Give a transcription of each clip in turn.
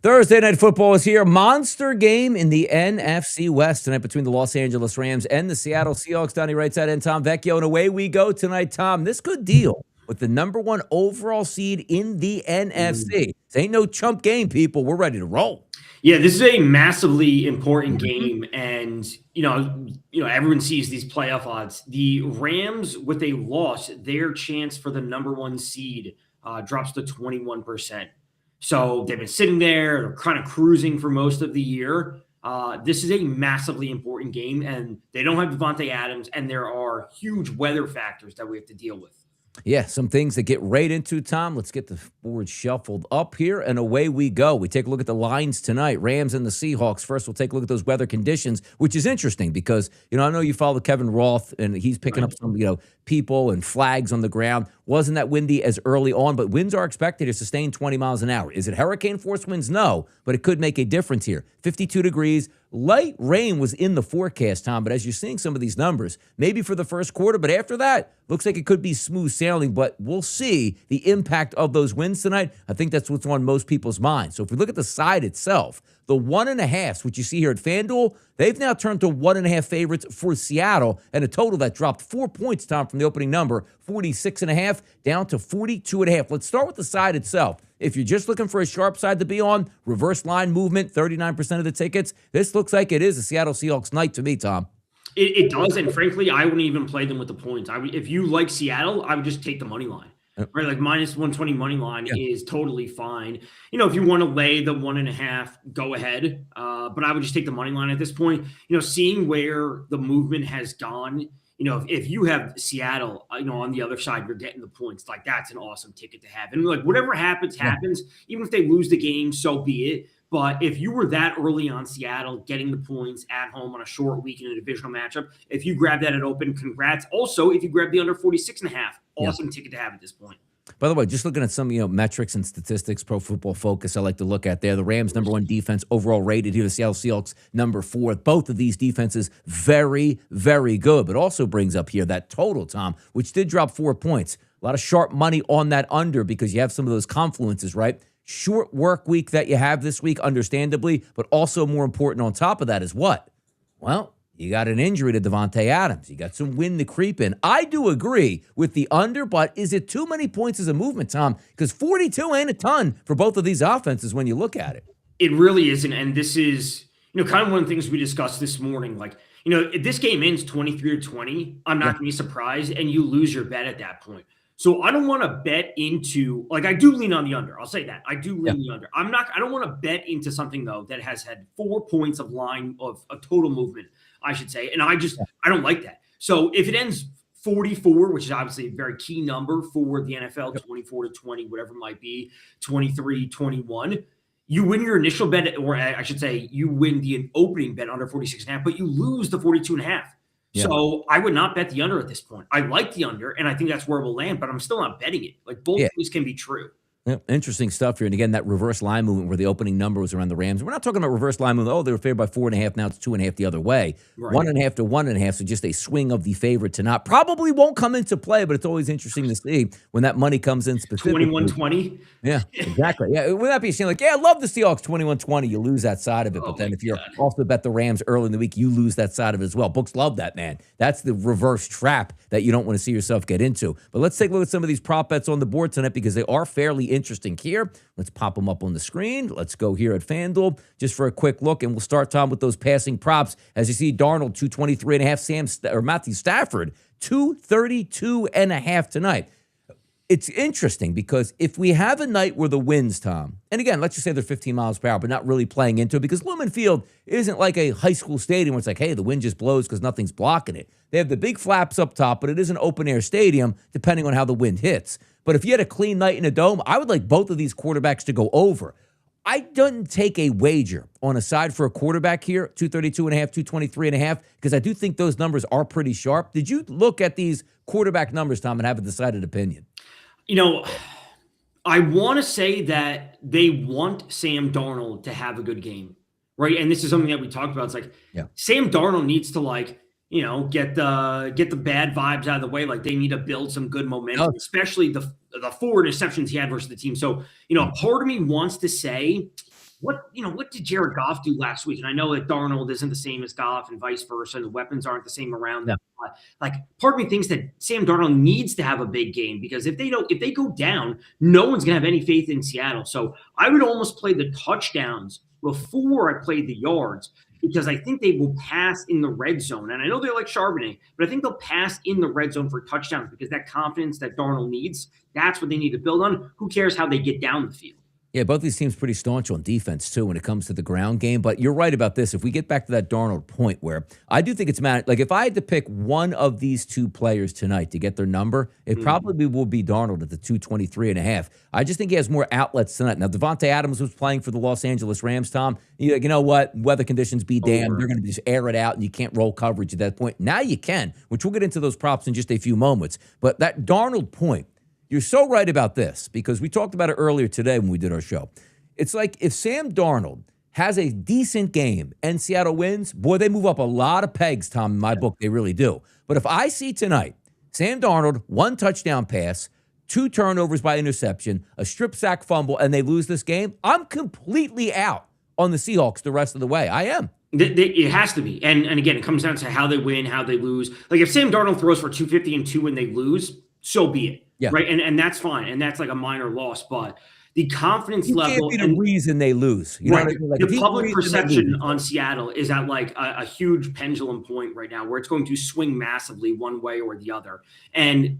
Thursday Night Football is here. Monster game in the NFC West tonight between the Los Angeles Rams and the Seattle Seahawks. Donnie right side and Tom Vecchio. And away we go tonight, Tom. This could deal with the number one overall seed in the NFC. This ain't no chump game, people. We're ready to roll. Yeah, this is a massively important game, and everyone sees these playoff odds. The Rams, with a loss, their chance for the number one seed drops to 21%. So they've been sitting there, they're kind of cruising for most of the year. This is a massively important game, and they don't have Devontae Adams, and there are huge weather factors that we have to deal with. Yeah, some things to get right into, Tom. Let's get the board shuffled up here, and away we go. We take a look at the lines tonight, Rams and the Seahawks. First, we'll take a look at those weather conditions, which is interesting because, I know you follow Kevin Roth, and he's picking up some, people and flags on the ground. Wasn't that windy as early on, but winds are expected to sustain 20 miles an hour. Is it hurricane force winds? No, but it could make a difference here. 52 degrees. Light rain was in the forecast, Tom, but as you're seeing some of these numbers, maybe for the first quarter, but after that, looks like it could be smooth sailing, but we'll see the impact of those winds tonight. I think that's what's on most people's minds. So if we look at the side itself, the 1.5s, which you see here at FanDuel, they've now turned to 1.5 favorites for Seattle, and a total that dropped 4 points, Tom, from the opening number, 46.5 down to 42.5. Let's start with the side itself. If you're just looking for a sharp side to be on, reverse line movement, 39% of the tickets, this looks like it is a Seattle Seahawks night to me, Tom. It does, and frankly, I wouldn't even play them with the points. If you like Seattle, I would just take the money line. Right, like minus 120 money line is totally fine. If you want to lay the 1.5, go ahead. But I would just take the money line at this point. Seeing where the movement has gone. If you have Seattle, on the other side, you're getting the points. Like, that's an awesome ticket to have. And like, whatever happens. Even if they lose the game, so be it. But if you were that early on Seattle, getting the points at home on a short week in a divisional matchup, if you grab that at open, congrats. Also, if you grab the under 46.5, awesome ticket to have at this point. By the way, just looking at some, metrics and statistics, Pro Football Focus, I like to look at there. The Rams, number one defense overall rated here. The Seattle Seahawks, number 4. Both of these defenses, very, very good. But also brings up here that total, Tom, which did drop 4 points. A lot of sharp money on that under because you have some of those confluences, right? Short work week that you have this week, understandably, but also more important on top of that is what? Well, you got an injury to Devontae Adams. You got some wind to creep in. I do agree with the under, but is it too many points as a movement, Tom? Because 42 ain't a ton for both of these offenses when you look at it. It really isn't, and this is, kind of one of the things we discussed this morning. Like, if this game ends 23-20, I'm not going to be surprised, and you lose your bet at that point. So I don't want to bet into, like, I do lean on the under. I'll say that. I do lean the under. I don't want to bet into something, though, that has had 4 points of line of total movement, I should say. And I don't like that. So if it ends 44, which is obviously a very key number for the NFL, 24-20, whatever it might be, 23-21, you win your initial bet, or I should say you win the opening bet under 46.5, but you lose the 42.5. Yeah. So I would not bet the under at this point. I like the under, and I think that's where we'll land, but I'm still not betting it. Like, both things can be true. Yeah, interesting stuff here. And again, that reverse line movement where the opening number was around the Rams. We're not talking about reverse line movement. Oh, they were favored by 4.5. Now it's 2.5 the other way. Right. 1.5 to 1.5. So just a swing of the favorite to not. Probably won't come into play, but it's always interesting to see when that money comes in specifically. 21-20. Yeah, exactly. Yeah, would that be saying like, I love the Seahawks 21-20. You lose that side of it. But then if you also bet the Rams early in the week, you lose that side of it as well. Books love that, man. That's the reverse trap that you don't want to see yourself get into. But let's take a look at some of these prop bets on the board tonight because they are fairly interesting here. Let's pop them up on the screen. Let's go here at FanDuel just for a quick look, and we'll start, Tom, with those passing props. As you see, Darnold, 223.5, Matthew Stafford, 232.5 tonight. It's interesting because if we have a night where the winds, Tom, and again, let's just say they're 15 miles per hour, but not really playing into it because Lumen Field isn't like a high school stadium where it's like, hey, the wind just blows because nothing's blocking it. They have the big flaps up top, but it is an open-air stadium depending on how the wind hits. But if you had a clean night in a dome, I would like both of these quarterbacks to go over. I didn't take a wager on a side for a quarterback here, 232.5, 223.5, because I do think those numbers are pretty sharp. Did you look at these quarterback numbers, Tom, and have a decided opinion? I want to say that they want Sam Darnold to have a good game, right? And this is something that we talked about. It's like Sam Darnold needs to get the bad vibes out of the way. Like, they need to build some good momentum, especially the 4 interceptions he had versus the team. So, part of me wants to say what did Jared Goff do last week? And I know that Darnold isn't the same as Goff and vice versa, and the weapons aren't the same around them. But like, part of me thinks that Sam Darnold needs to have a big game, because if they go down, no one's gonna have any faith in Seattle. So I would almost play the touchdowns before I played the yards, because I think they will pass in the red zone. And I know they like Charbonnet, but I think they'll pass in the red zone for touchdowns, because that confidence that Darnold needs, that's what they need to build on. Who cares how they get down the field? Yeah, both these teams pretty staunch on defense, too, when it comes to the ground game. But you're right about this. If we get back to that Darnold point, where I do think it's mad. Like, if I had to pick one of these two players tonight to get their number, it probably will be Darnold at the 223.5. I just think he has more outlets tonight. Now, Devontae Adams was playing for the Los Angeles Rams, Tom. You know what? Weather conditions be damned. They're going to just air it out, and you can't roll coverage at that point. Now you can, which we'll get into those props in just a few moments. But that Darnold point, you're so right about this, because we talked about it earlier today when we did our show. It's like, if Sam Darnold has a decent game and Seattle wins, boy, they move up a lot of pegs, Tom, in my book. They really do. But if I see tonight, Sam Darnold, 1 touchdown pass, 2 turnovers by interception, a strip sack fumble, and they lose this game, I'm completely out on the Seahawks the rest of the way. I am. It has to be. And again, it comes down to how they win, how they lose. Like, if Sam Darnold throws for 250 and 2 and they lose, so be it. Yeah. Right. And that's fine. And that's like a minor loss. But the confidence level, can't be the reason they lose. You know what I mean? Like, the public perception on Seattle is at like a huge pendulum point right now, where it's going to swing massively one way or the other. And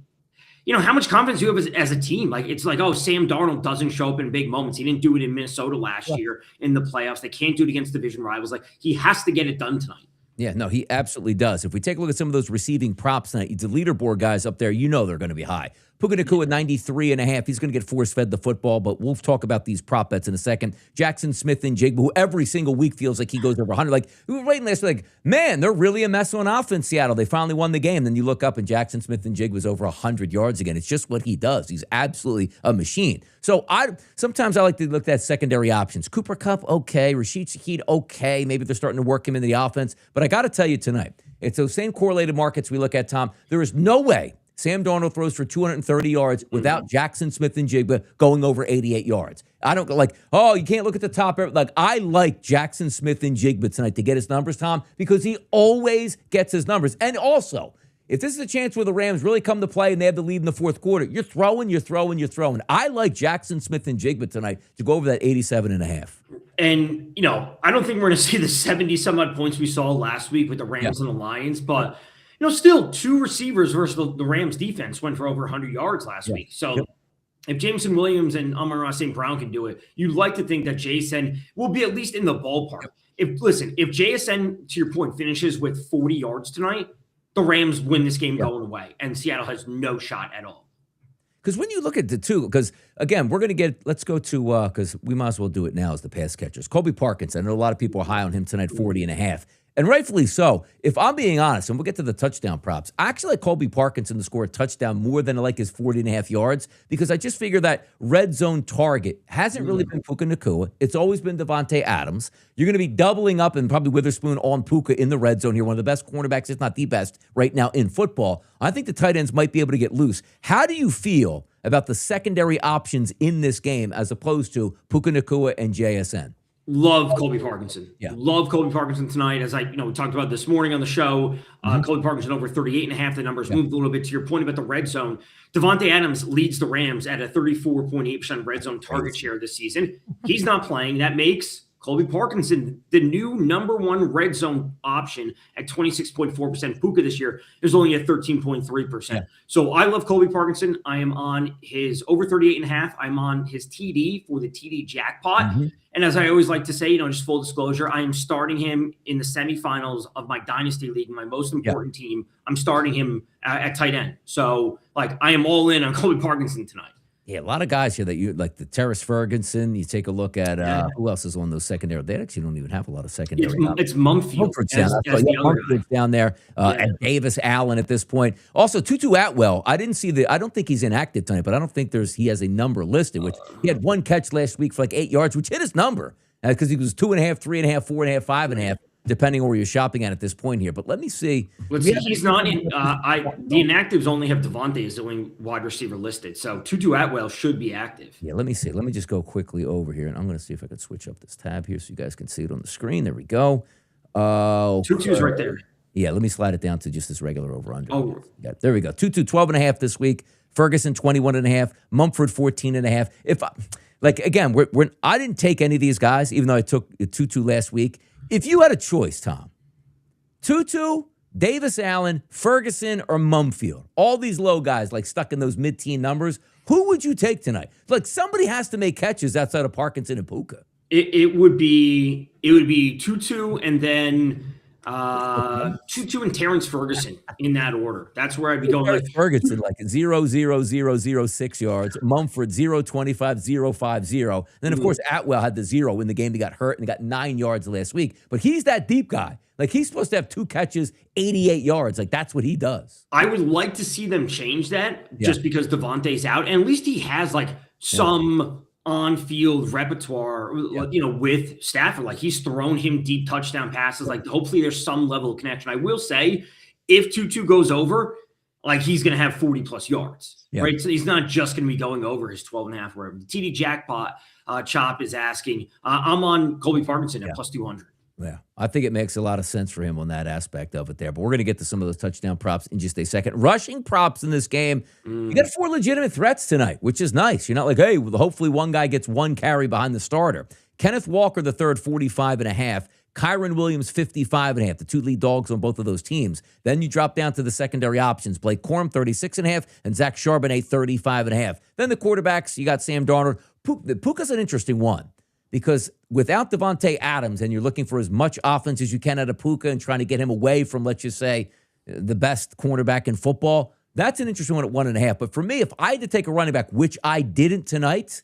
how much confidence do you have as a team? Like, it's like, oh, Sam Darnold doesn't show up in big moments. He didn't do it in Minnesota last year in the playoffs. They can't do it against division rivals. Like, he has to get it done tonight. Yeah, no, he absolutely does. If we take a look at some of those receiving props tonight, the leaderboard guys up there, they're going to be high. Puka Nacua at 93.5. He's going to get force-fed the football, but we'll talk about these prop bets in a second. Jackson Smith and Jigba, who every single week feels like he goes over 100. Like, we were writing last week, like, man, they're really a mess on offense, Seattle. They finally won the game. Then you look up, and Jackson Smith and Jigba was over 100 yards again. It's just what he does. He's absolutely a machine. So sometimes I like to look at secondary options. Cooper Kupp, okay. Rashid Shaheed, okay. Maybe they're starting to work him into the offense. But I got to tell you tonight, it's those same correlated markets we look at, Tom. There is no way Sam Darnold throws for 230 yards without Jackson Smith and Jigba going over 88 yards. I don't go like, oh, you can't look at the top. Like, I like Jackson Smith and Jigba tonight to get his numbers, Tom, because he always gets his numbers. And also, if this is a chance where the Rams really come to play and they have the lead in the fourth quarter, you're throwing. I like Jackson Smith and Jigba tonight to go over that 87.5. And, I don't think we're going to see the 70-some-odd points we saw last week with the Rams and the Lions, but still 2 receivers versus the Rams defense went for over 100 yards last week. So if Jameson Williams and Amon-Ra St. Brown can do it, you'd like to think that JSN will be at least in the ballpark. If JSN, to your point, finishes with 40 yards tonight, the Rams win this game going away, and Seattle has no shot at all. Because when you look at the two, because again, we're going to let's go to, because we might as well do it now as the pass catchers. Colby Parkinson, I know a lot of people are high on him tonight, 40.5. And rightfully so. If I'm being honest, and we'll get to the touchdown props, I actually like Colby Parkinson to score a touchdown more than I like his 40.5 yards, because I just figure that red zone target hasn't really been Puka Nacua. It's always been Devontae Adams. You're going to be doubling up and probably Witherspoon on Puka in the red zone here, one of the best cornerbacks, if not the best, right now in football. I think the tight ends might be able to get loose. How do you feel about the secondary options in this game as opposed to Puka Nacua and JSN? Love Colby Parkinson. Yeah. Love Colby Parkinson tonight. As we talked about this morning on the show, Colby Parkinson over 38.5. The numbers moved a little bit to your point about the red zone. Devontae Adams leads the Rams at a 34.8% red zone target share this season. He's not playing. That makes Colby Parkinson the new number 1 red zone option at 26.4%. Puka this year is only at 13.3%. Yeah. So I love Colby Parkinson. I am on his over 38.5. I'm on his TD for the TD jackpot. And as I always like to say, just full disclosure, I am starting him in the semifinals of my dynasty league, my most important team. I'm starting him at tight end. So I am all in on Colby Parkinson tonight. Yeah, a lot of guys here that you like, the Terrace Ferguson. You take a look at who else is on those secondary. They actually don't even have a lot of secondary. It's Mumford's down there, and Davis Allen at this point. Also, Tutu Atwell. I don't think he's inactive tonight, but I don't think he has a number listed. Which he had 1 catch last week for like 8 yards, which hit his number because he was 2.5, 3.5, 4.5, 5.5. depending on where you're shopping at this point here. But let me see. Let's see. He's not in. The inactives only have Devontae as the only wide receiver listed. So Tutu Atwell should be active. Yeah, let me see. Let me just go quickly over here, and I'm going to see if I can switch up this tab here so you guys can see it on the screen. There we go. Tutu's right there. Yeah, let me slide it down to just this regular over-under. Oh. Yeah, there we go. Tutu, 12.5 this week. Ferguson, 21.5. Mumford, 14.5. If again, I didn't take any of these guys, even though I took Tutu last week. If you had a choice, Tom, Tutu, Davis Allen, Ferguson, or Mumfield, all these low guys like stuck in those mid-teen numbers, who would you take tonight? Like somebody has to make catches outside of Parkinson and Puka. It would be Tutu and then Tutu and Terrence Ferguson in that order. That's where I'd be going. Like Ferguson, like 0.0006 yards. Mumford 0.25, 0.50. And then, of course, Atwell had the 0 in the game. He got hurt and he got 9 yards last week. But he's that deep guy. Like he's supposed to have 2 catches, 88 yards. Like that's what he does. I would like to see them change that just because Devontae's out. And at least he has like some on-field repertoire, with Stafford. Like he's thrown him deep touchdown passes. Like hopefully there's some level of connection. I will say if Tutu goes over, like he's going to have 40 plus yards, right? So he's not just going to be going over his 12.5 wherever. The TD jackpot chop is asking. I'm on Colby Parkinson at plus 200. Yeah, I think it makes a lot of sense for him on that aspect of it there. But we're going to get to some of those touchdown props in just a second. Rushing props in this game. You got 4 legitimate threats tonight, which is nice. You're not like, hey, hopefully one guy gets 1 carry behind the starter. Kenneth Walker, the third, 45.5. Kyron Williams, 55.5. The 2 lead dogs on both of those teams. Then you drop down to the secondary options. Blake Corum, 36.5, and Zach Charbonnet, 35.5. Then the quarterbacks, you got Sam Darnold. Puka's an interesting one. Because without Devontae Adams, and you're looking for as much offense as you can out of Puka and trying to get him away from, let's just say, the best cornerback in football, that's an interesting one at 1.5. But for me, if I had to take a running back, which I didn't tonight,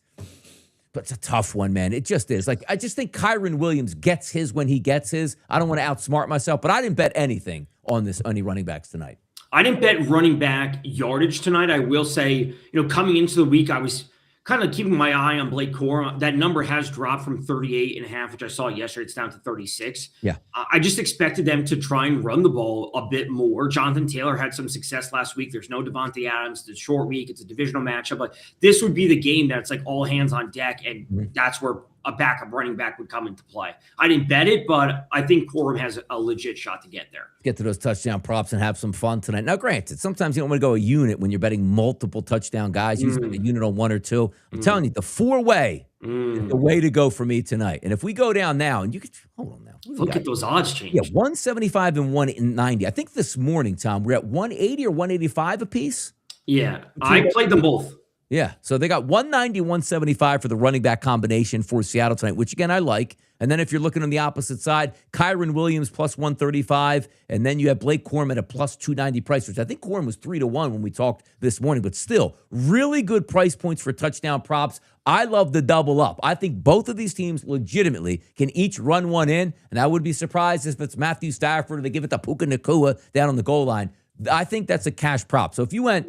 but it's a tough one, man. It just is. Like I just think Kyron Williams gets his when he gets his. I don't want to outsmart myself, but I didn't bet anything on any running backs tonight. I didn't bet running back yardage tonight. I will say, coming into the week, I was kind of keeping my eye on Blake Corum. That number has dropped from 38.5, which I saw yesterday. It's down to 36. Yeah. I just expected them to try and run the ball a bit more. Jonathan Taylor had some success last week. There's no Devontae Adams. It's a short week. It's a divisional matchup. But this would be the game that's like all hands on deck, and that's where a backup running back would come into play. I didn't bet it, but I think Corum has a legit shot to get there. Get to those touchdown props and have some fun tonight. Now, granted, sometimes you don't want to go a unit when you're betting multiple touchdown guys. Usually a unit on 1 or 2. I'm telling you, the 4-way is the way to go for me tonight. And if we go down now, and you could hold on now. Look at those odds change. Yeah, 175 and 190. I think this morning, Tom, we're at 180 or 185 apiece. Yeah, I played them both. Yeah, so they got 190, 175 for the running back combination for Seattle tonight, which, again, I like. And then if you're looking on the opposite side, Kyron Williams plus 135, and then you have Blake Corum at a plus 290 price, which I think Corum was 3-1 when we talked this morning, but still, really good price points for touchdown props. I love the double up. I think both of these teams legitimately can each run one in, and I would be surprised if it's Matthew Stafford or they give it to Puka Nacua down on the goal line. I think that's a cash prop. So if you went,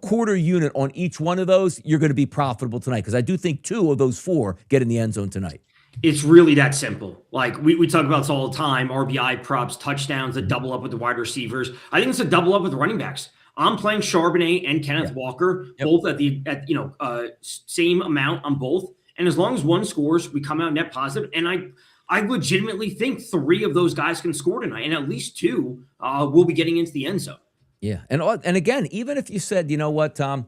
quarter unit on each one of those, you're going to be profitable tonight because I do think 2 of those 4 get in the end zone tonight. It's really that simple. Like we talk about this all the time, RBI props, touchdowns, that double up with the wide receivers. I think it's a double up with the running backs. I'm playing Charbonnet and Kenneth Walker, both at same amount on both. And as long as one scores, we come out net positive. And I legitimately think 3 of those guys can score tonight, and at least 2 will be getting into the end zone. Yeah, and again, even if you said, you know what, Tom,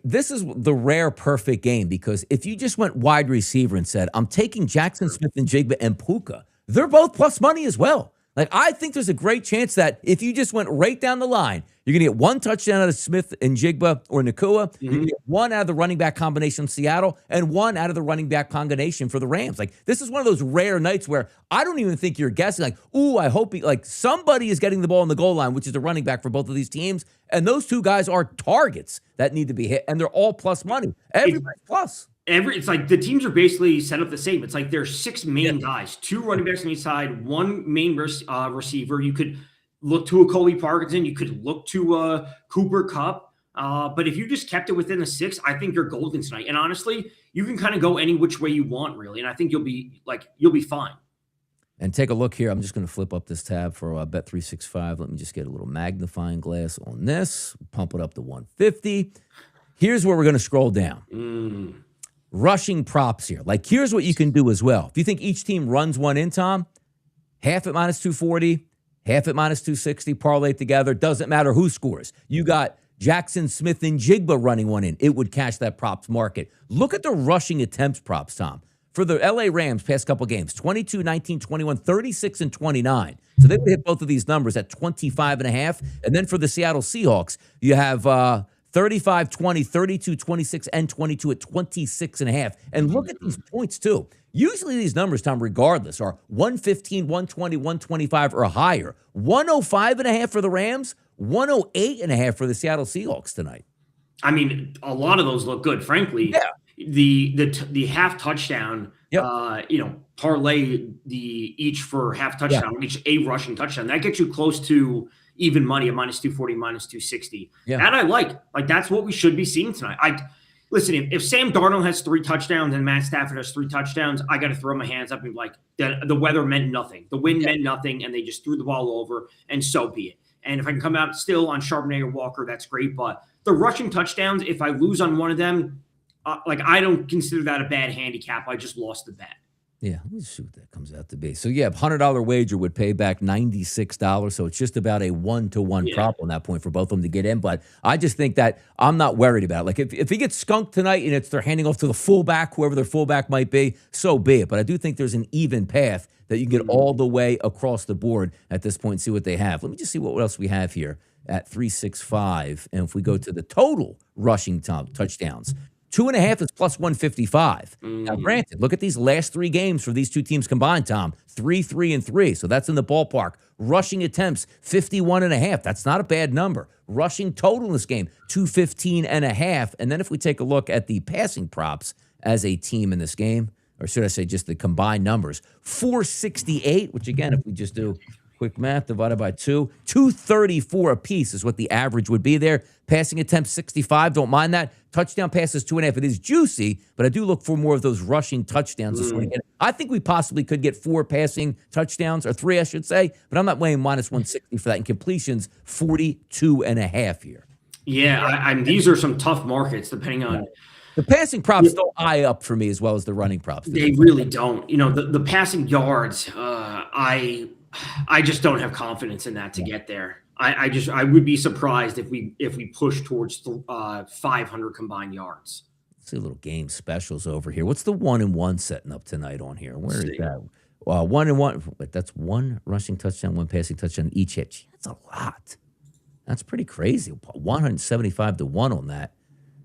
this is the rare perfect game because if you just went wide receiver and said, I'm taking Jackson Smith and Jigba and Puka, they're both plus money as well. Like, I think there's a great chance that if you just went right down the line, you're going to get 1 touchdown out of Smith and Jigba or Nacua. You're going to get 1 out of the running back combination from Seattle and 1 out of the running back combination for the Rams. Like, this is one of those rare nights where I don't even think you're guessing, like, ooh, I hope somebody is getting the ball on the goal line, which is the running back for both of these teams. And those 2 guys are targets that need to be hit, and they're all plus money. Everybody's plus. It's like the teams are basically set up the same. It's like there's 6 main guys, 2 running backs on each side, 1 main receiver. You could look to a Colby Parkinson. You could look to a Cooper Kupp. But if you just kept it within the 6, I think you're golden tonight. And honestly, you can kind of go any which way you want, really. And I think you'll be fine. And take a look here. I'm just going to flip up this tab for Bet365. Let me just get a little magnifying glass on this. Pump it up to 150. Here's where we're going to scroll down. Rushing props here. Like, here's what you can do as well. If you think each team runs one in, Tom, half at minus 240, half at minus 260, parlay together. Doesn't matter who scores. You got Jackson Smith and Jigba running one in. It would cash that props market. Look at the rushing attempts props, Tom. For the LA Rams past couple games, 22, 19, 21, 36, and 29. So they would hit both of these numbers at 25.5. And then for the Seattle Seahawks, you have 35, 20, 32, 26, and 22 at 26.5. And look at these points, too. Usually these numbers, Tom, regardless, are 115, 120, 125 or higher. 105.5 for the Rams, 108.5 for the Seattle Seahawks tonight. I mean, a lot of those look good, frankly. Yeah. The half touchdown, parlay each for half touchdown, each a rushing touchdown. That gets you close to even money at minus 240, minus 260. Yeah. That I like. Like, that's what we should be seeing tonight. Listen, if Sam Darnold has 3 touchdowns and Matt Stafford has 3 touchdowns, I got to throw my hands up and be like, the weather meant nothing. The wind meant nothing, and they just threw the ball over, and so be it. And if I can come out still on Charbonnet or Walker, that's great. But the rushing touchdowns, if I lose on one of them, I don't consider that a bad handicap. I just lost the bet. Yeah, let me see what that comes out to be. So, yeah, $100 wager would pay back $96. So it's just about a 1-to-1 prop on that point for both of them to get in. But I just think that I'm not worried about it. Like, if he gets skunked tonight and they're handing off to the fullback, whoever their fullback might be, so be it. But I do think there's an even path that you can get all the way across the board at this point and see what they have. Let me just see what else we have here at 365. And if we go to the total rushing touchdowns, 2.5 is plus 155. Now, granted, look at these last 3 games for these two teams combined, Tom. 3, 3, and 3. So that's in the ballpark. Rushing attempts, 51.5. That's not a bad number. Rushing total in this game, 215.5. And then if we take a look at the passing props as a team in this game, or should I say just the combined numbers, 468, which again, if we just do quick math divided by 2, 234 apiece is what the average would be there. Passing attempts, 65. Don't mind that. Touchdown passes, 2.5. It is juicy, but I do look for more of those rushing touchdowns this morning. I think we possibly could get 4 passing touchdowns, or 3, I should say, but I'm not weighing minus 160 for that. And completions, 42.5 here. Yeah, I mean, these are some tough markets depending on. The passing props don't eye up for me as well as the running props. They really don't. You know, the passing yards, I just don't have confidence in that to get there. I would be surprised if we push towards 500 combined yards. Let's see a little game specials over here. What's the 1-and-1 setting up tonight on here? Where is that? 1-and-1. But that's 1 rushing touchdown, 1 passing touchdown each hit. That's a lot. That's pretty crazy. 175-1 on that.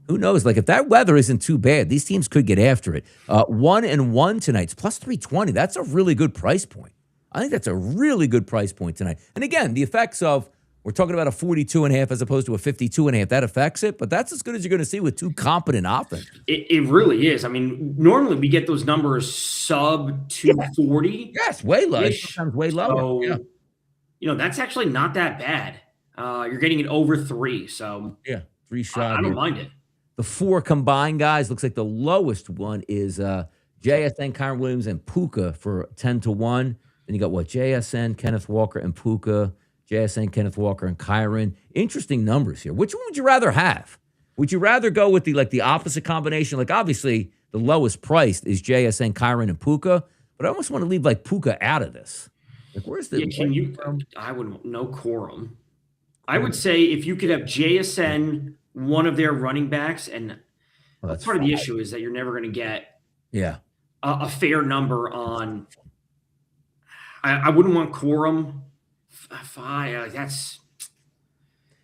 Who knows? Like, if that weather isn't too bad, these teams could get after it. 1-and-1 tonight's plus 320. That's a really good price point. I think that's a really good price point tonight. And again, the effects of, we're talking about a 42.5 as opposed to a 52.5. That affects it, but that's as good as you're going to see with 2 competent offenses. It really is. I mean, normally we get those numbers sub 240. Yes, way low. Sometimes way lower. So, you know, that's actually not that bad. You're getting it over 3. So, 3 shot. I don't mind it. The 4 combined guys, looks like the lowest one is JSN, Kyron Williams, and Puka for 10-1. Then you got JSN, Kenneth Walker, and Puka. JSN, Kenneth Walker, and Kyron. Interesting numbers here. Which one would you rather have? Would you rather go with the opposite combination? Like, obviously, the lowest priced is JSN, Kyron, and Puka, but I almost want to leave Puka out of this. Like, where's the? I would no quorum. I would say if you could have JSN, one of their running backs, and that's part of the issue is that you're never going to get a fair number on. I wouldn't want quorum. 5. That's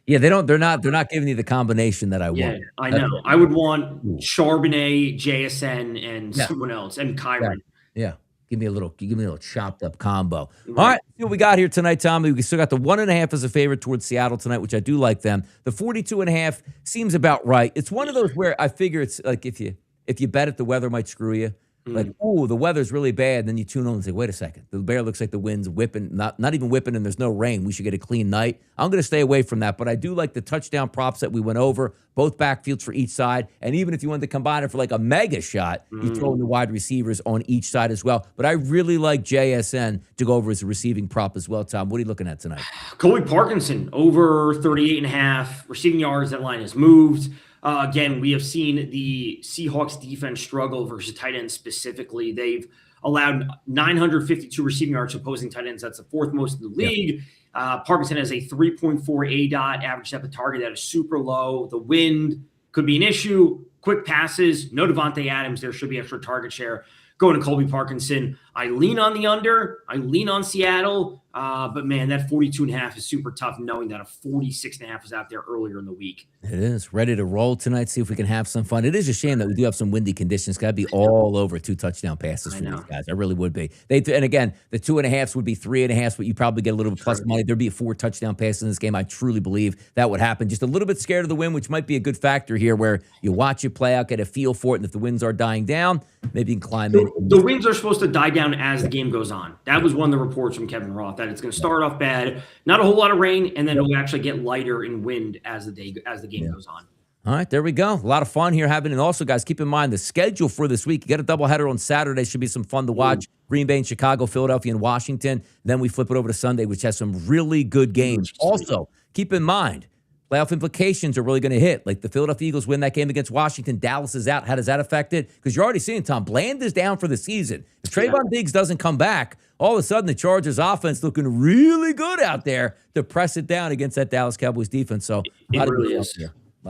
They're not giving you the combination that I want. Yeah, I know. I would want Charbonnet, JSN, and someone else, and Kyron. Yeah. Give me a little chopped up combo. All right, see what we got here tonight, Tommy. We still got the 1.5 as a favorite towards Seattle tonight, which I do like them. The 42.5 seems about right. It's one of those where I figure it's like if you bet it, the weather might screw you. Like, oh, the weather's really bad. Then you tune on and say, wait a second. The bear looks like the wind's whipping, not even whipping, and there's no rain. We should get a clean night. I'm going to stay away from that. But I do like the touchdown props that we went over, both backfields for each side. And even if you wanted to combine it for like a mega shot, you throw in the wide receivers on each side as well. But I really like JSN to go over as a receiving prop as well, Tom. What are you looking at tonight? Colby Parkinson, over 38.5 receiving yards. That line has moved. Again, we have seen the Seahawks defense struggle versus tight ends specifically. They've allowed 952 receiving yards to opposing tight ends. That's the fourth most in the league. Parkinson has a 3.4 ADOT, average depth of target. That is super low. The wind could be an issue. Quick passes, no Devontae Adams. There should be extra target share. Going to Colby Parkinson. I lean on the under. I lean on Seattle. But, man, that 42.5 is super tough knowing that a 46.5 was out there earlier in the week. It is. Ready to roll tonight, see if we can have some fun. It is a shame that we do have some windy conditions. Got to be all over 2 touchdown passes for these guys. I really would be. And again, the 2.5s would be 3.5, but you probably get a little bit plus money. There'd be a 4 touchdown pass in this game. I truly believe that would happen. Just a little bit scared of the wind, which might be a good factor here where you watch it play out, get a feel for it, and if the winds are dying down, maybe you can climb in. The winds are supposed to die down as the game goes on. That was one of the reports from Kevin Roth, that it's going to start off bad, not a whole lot of rain, and then it'll actually get lighter in wind as the game goes on. All right, there we go. A lot of fun here happening. And also, guys, keep in mind the schedule for this week. You get a doubleheader on Saturday. Should be some fun to watch. Green Bay and Chicago, Philadelphia and Washington. Then we flip it over to Sunday, which has some really good games. Also, keep in mind, playoff implications are really going to hit. Like the Philadelphia Eagles win that game against Washington. Dallas is out. How does that affect it? Because you're already seeing, Tom, Bland is down for the season. If Trayvon Diggs doesn't come back, all of a sudden the Chargers offense looking really good out there to press it down against that Dallas Cowboys defense. So it really is.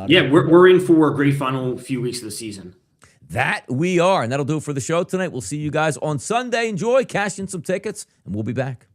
Yeah, we're in for a great final few weeks of the season. That we are. And that'll do it for the show tonight. We'll see you guys on Sunday. Enjoy, cash in some tickets, and we'll be back.